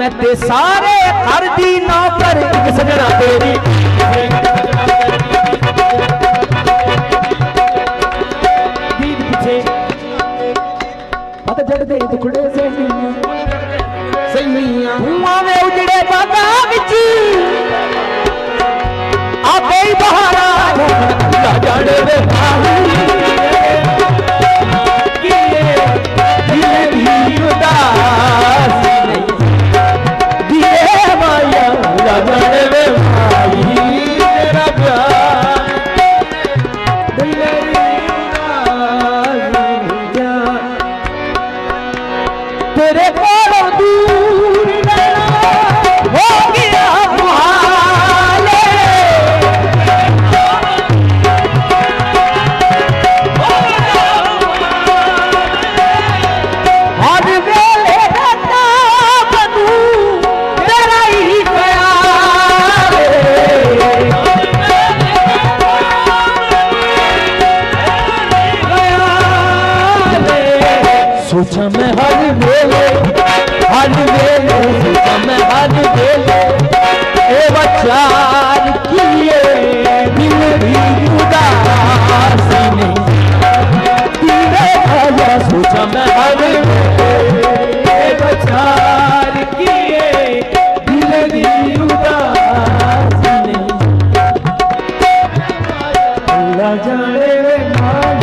मैं ते सारे घर दी नौकर एक सजना तेरी दीद पीछे पता जड़ दे टुकड़े से सैया धुआं में उजड़े बागा विच आपे ही बहारा जड़ दे तेरे कोलों दूर हो गया मुहाले हर वेले रहता बनू तेरा ही ख्याल सोचा मैं हर वेले सोचा मैं हर वेले ए बचार किए दिल भी उदास नहीं तेरे आया सोचा मैं हर वेले ए बचार किए दिल भी उदास नहीं अल्लाह जाने